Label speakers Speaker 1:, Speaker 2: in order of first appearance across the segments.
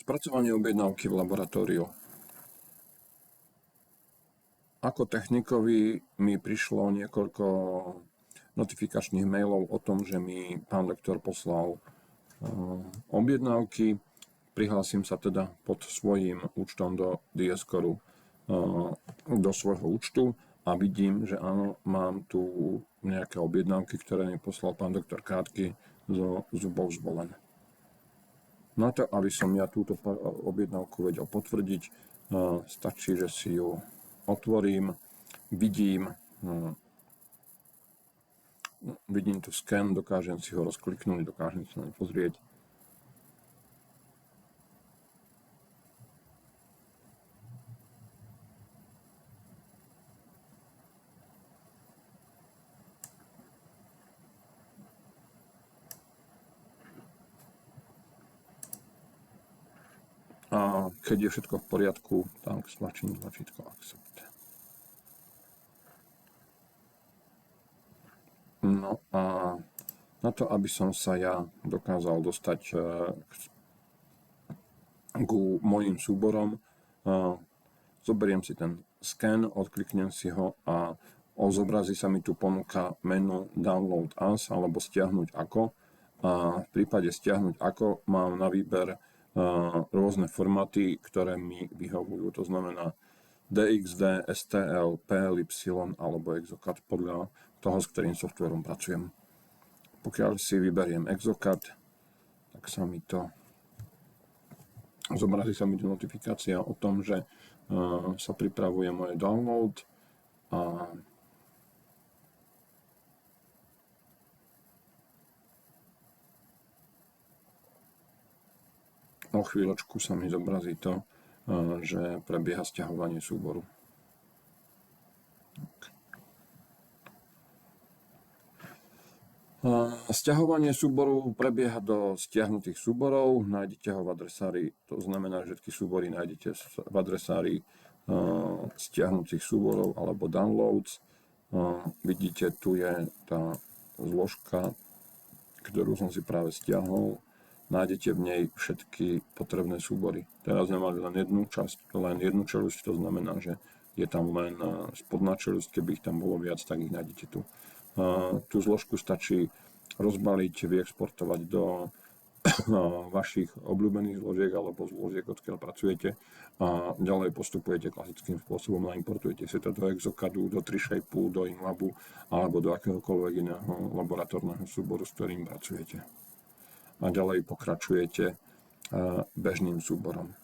Speaker 1: Spracovanie objednávky v laboratóriu. Ako technikovi mi prišlo niekoľko notifikačných mailov o tom, že mi pán lektor poslal objednávky. Prihlásim sa teda pod svojím účtom do Diascoru do svojho účtu a vidím, že áno, mám tu nejaké objednávky, ktoré mi poslal pán doktor Krátky zo Zubov Zvolen. Na to, aby som ja túto objednávku vedel potvrdiť, stačí, že si ju otvorím, vidím tu sken, dokážem si ho rozkliknúť, dokážem si na ňu pozrieť. A keď je všetko v poriadku, tak stlačím tlačítko Accept. No a na to, aby som sa ja dokázal dostať ku mojim súborom, zoberiem si ten sken, odkliknem si ho a zobrazí sa mi tu ponuka menu Download As alebo stiahnuť ako. A v prípade stiahnuť ako mám na výber rôzne formáty, ktoré mi vyhovujú. To znamená DXD, STL, PLY alebo Exocad podľa toho, s ktorým softverom pracujem. Pokiaľ si vyberiem Exocad, tak zobrazí sa mi tu notifikácia o tom, že sa pripravuje moje download a o chvíľočku sa mi zobrazí to, že prebieha stiahovanie súboru. Sťahovanie súboru prebieha do stiahnutých súborov, nájdete ho v adresári, to znamená, že všetky súbory nájdete v adresári stiahnutých súborov alebo downloads. Vidíte, tu je tá zložka, ktorú som si práve stiahol. Nájdete v nej všetky potrebné súbory. Teraz sme mali len jednu čelusť, to znamená, že je tam len spodná čelusť, keby ich tam bolo viac, tak ich nájdete tu. Tú zložku stačí rozbaliť, vyexportovať do vašich obľúbených zložiek alebo zložiek, odkiaľ pracujete a ďalej postupujete klasickým spôsobom a importujete si to do Exocadu, do Trishapeu, do Inlabu alebo do akéhokoľvek iného laboratórneho súboru, s ktorým pracujete. A ďalej pokračujete bežným súborom.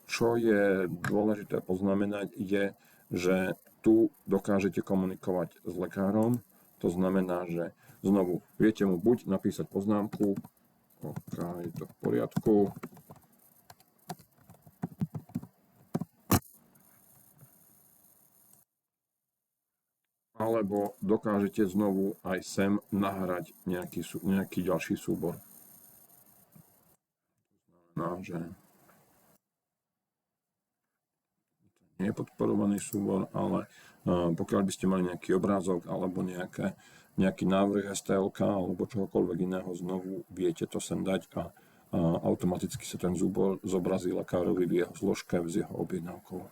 Speaker 1: Čo je dôležité poznamenať je, že tu dokážete komunikovať s lekárom, to znamená, že znovu viete mu buď napísať poznámku, je to v poriadku, alebo dokážete znovu aj sem nahrať nejaký ďalší súbor. To znamená, že nie je podporovaný súbor, ale pokiaľ by ste mali nejaký obrázok alebo nejaký návrh STL-ka alebo čohokoľvek iného, znovu viete to sem dať a automaticky sa ten súbor zobrazí lekárovi v jeho zložke s jeho objednávkou.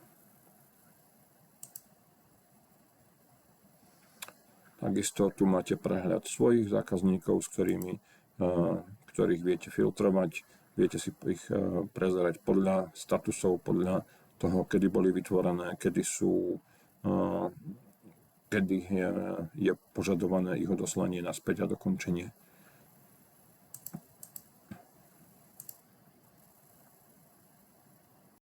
Speaker 1: Takisto tu máte prehľad svojich zákazníkov, ktorých viete filtrovať, viete si ich prezerať podľa statusov, podľa toho, kedy boli vytvorené, kedy je požadované ich odoslanie naspäť a dokončenie.